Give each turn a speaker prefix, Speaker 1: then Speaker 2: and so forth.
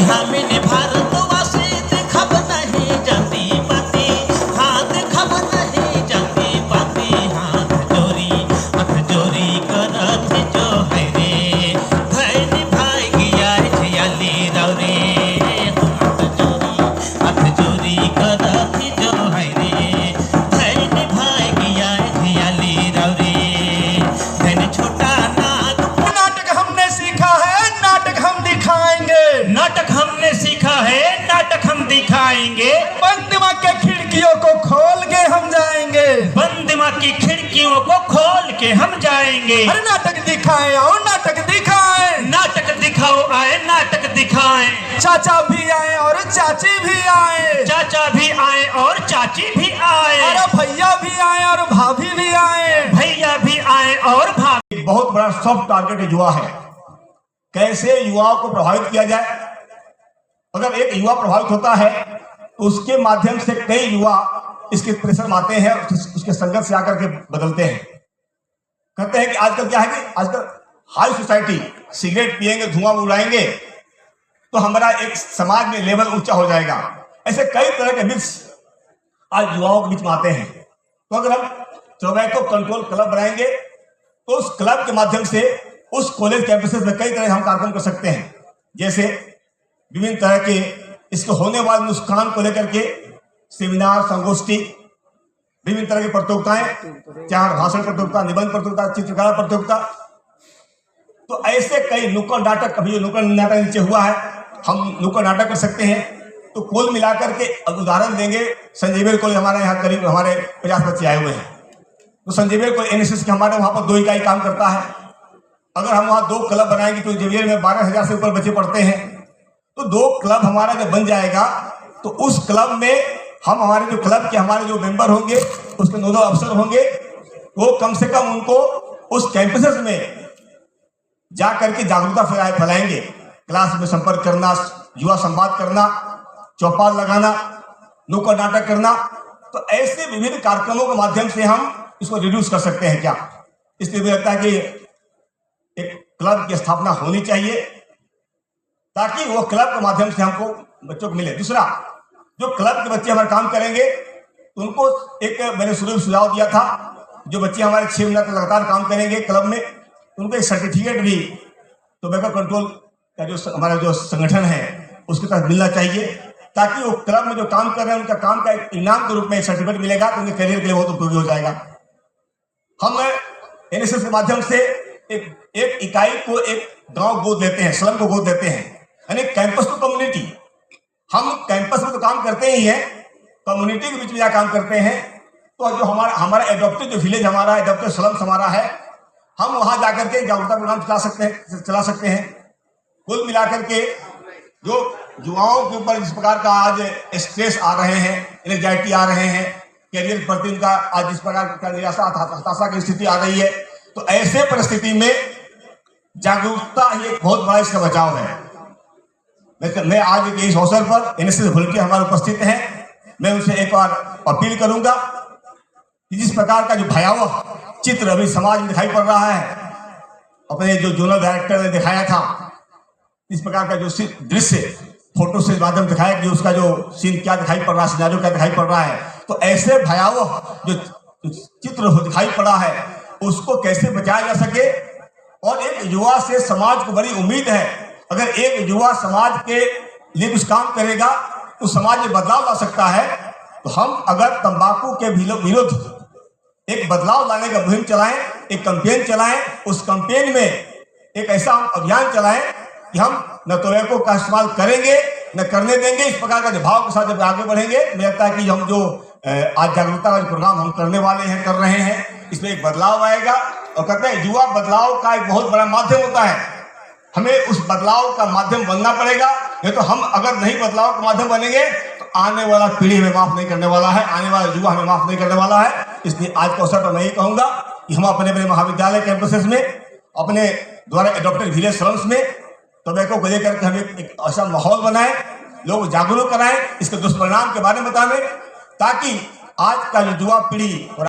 Speaker 1: हमें भारतवासी देखब नहीं जाती पाती, हाथ देखब नहीं जाती पाती, हाथ जोरी करत जो है रे, धैर्य भाई गया झयाली रौरे, हाथ जोरी करत जो है रे, धैर्य भाई गया झयाली रौरे, धन छोटा
Speaker 2: नाटक हमने सीखा है, नाटक हम दिखाएंगे।
Speaker 3: नाटक हमने सीखा है, नाटक हम दिखाएंगे।
Speaker 2: बंद दिमाग के खिड़कियों को खोल के हम जाएंगे।
Speaker 3: बंद दिमाग की खिड़कियों को खोल के हम जाएंगे।
Speaker 2: अरे नाटक दिखाएं और नाटक दिखाएं।
Speaker 3: नाटक दिखाओ आए, नाटक दिखाएं।
Speaker 2: चाचा भी आए और चाची भी आए।
Speaker 3: चाचा भी आए और चाची भी आए।
Speaker 2: अरे भैया भी आए और भाभी भी आए।
Speaker 3: भैया भी आए और भाभी।
Speaker 4: बहुत बड़ा सॉफ्ट टारगेट युवा है। कैसे युवाओं को प्रभावित किया जाए? अगर एक युवा प्रभावित होता है तो उसके माध्यम से कई युवा इसके प्रेशर में आते हैं, उसके संगत से आकर के बदलते हैं। कहते हैं कि आजकल क्या है कि आजकल हाई सोसाइटी, सिगरेट पिएंगे, धुआं उड़ाएंगे तो हमारा एक समाज में लेवल ऊंचा हो जाएगा। ऐसे कई तरह के मिथ्स आज युवाओं के बीच में आते हैं। तो अगर हम टोबैको कंट्रोल क्लब बनाएंगे तो उस क्लब के माध्यम से उस कॉलेज कैंपसेस में कई तरह हम कार्यक्रम कर सकते हैं। जैसे विभिन्न तरह के इसके होने वाले नुकसान को लेकर के सेमिनार, संगोष्ठी, विभिन्न तरह की प्रतियोगिताएं, चाहे भाषण प्रतियोगिता, निबंध प्रतियोगिता, चित्रकला प्रतियोगिता, तो ऐसे कई नुक्कड़ नाटक, अभी नुक्कड़ नाटक नीचे हुआ है, हम नुक्कड़ नाटक कर सकते हैं। तो कुल मिलाकर के उदाहरण देंगे, संजीवियर कॉलेज हमारे यहाँ करीब हमारे 50 बच्चे आए हुए हैं। तो संजीवियर कॉलेज एनएसएस के हमारे वहाँ पर 2 इकाई काम करता है। अगर हम वहाँ 2 क्लब बनाएंगे तो जेवियर में 12,000 से ऊपर बच्चे पढ़ते हैं। तो 2 क्लब हमारा जब बन जाएगा तो उस क्लब में हम हमारे जो क्लब के हमारे जो मेंबर होंगे, उसके नोडल अफसर होंगे, वो कम से कम उनको उस कैंपसेस में जा करके जागरूकता फैलाएंगे। क्लास में संपर्क करना, युवा संवाद करना, चौपाल लगाना, नुक्कड़ नाटक करना। तो ऐसे विभिन्न कार्यक्रमों के माध्यम से हम इसको रिड्यूस कर सकते हैं क्या? इसलिए मुझे लगता है कि एक क्लब की स्थापना होनी चाहिए ताकि वो क्लब के माध्यम से हमको बच्चों को मिले। दूसरा, जो क्लब के बच्चे हमारे काम करेंगे उनको एक मैंने शुरू में सुझाव दिया था, जो बच्चे हमारे 6 महीने तक लगातार काम करेंगे क्लब में, उनको एक सर्टिफिकेट भी टोबैको कंट्रोल का जो हमारा जो संगठन है उसके तहत मिलना चाहिए, ताकि वो क्लब में जो काम कर रहे हैं उनका काम का एक इनाम के रूप में एक सर्टिफिकेट मिलेगा तो उनके करियर के लिए बहुत उपयोगी हो जाएगा। हम एनएसएस के माध्यम से एक इकाई को एक गांव गोद देते हैं, स्लम को गोद देते हैं, यानी कैंपस टू कम्युनिटी। हम कैंपस में तो काम करते ही हैं, कम्युनिटी के बीच में काम करते हैं। तो जो हमारा एडॉप्टेड जो विलेज हमारा एडॉप्टेड स्लम्स हमारा है, हम वहां जाकर के जागरूकता प्रोग्राम चला सकते हैं। कुल मिलाकर के जो युवाओं के ऊपर जिस प्रकार का आज स्ट्रेस आ रहे हैं, एंजाइटी आ रहे हैं, कैरियर के प्रति उनका आज जिस प्रकार का निराशा हताशा की स्थिति आ रही है, तो ऐसे परिस्थिति में जागरूकता ही एक बहुत बड़ा इसका बचाव है। मैं आज इस अवसर पर एनएसएस भुलके हमारे उपस्थित हैं, मैं उनसे एक बार अपील करूंगा कि जिस प्रकार का जो भयावह चित्र अभी समाज में दिखाई पड़ रहा है, अपने जो जोनल डायरेक्टर ने दिखाया था, इस प्रकार का जो दृश्य फोटो से माध्यम दिखाया कि उसका जो सीन क्या दिखाई पड़ रहा है, सिनेरियो क्या दिखाई पड़ रहा है, तो ऐसे भयावह जो चित्र दिखाई पड़ा है उसको कैसे बचाया जा सके। और एक युवा से समाज को बड़ी उम्मीद है। अगर एक युवा समाज के लिए कुछ काम करेगा तो समाज में बदलाव ला सकता है। तो हम अगर तंबाकू के विरुद्ध एक बदलाव लाने का मुहिम चलाएं, एक कैंपेन चलाएं, उस कैंपेन में एक ऐसा अभियान चलाएं कि हम न टोबैको का इस्तेमाल करेंगे न करने देंगे। इस प्रकार का भाव के साथ जब आगे बढ़ेंगे, मुझे लगता है कि हम जो आज जागरूकता का प्रोग्राम हम करने वाले हैं, कर रहे हैं, इसमें एक बदलाव आएगा। और कहते हैं युवा बदलाव का एक बहुत बड़ा माध्यम होता है, हमें उस बदलाव का माध्यम बनना पड़ेगा। नहीं तो हम अगर नहीं बदलाव का माध्यम बनेंगे तो आने वाला पीढ़ी हमें माफ नहीं करने वाला है, आने वाला युवा हमें माफ नहीं करने वाला है। इसलिए आज के अवसर पर मैं ये कहूंगा कि हम अपने अपने महाविद्यालय कैंपसेस में, अपने द्वारा एडॉप्टेड विलेज स्लम्स में टोबैको को लेकर के हम एक ऐसा माहौल बनाएं, लोग जागरूक कराएं, इसके दुष्परिणाम के बारे में बताएं, ताकि आज का जो युवा पीढ़ी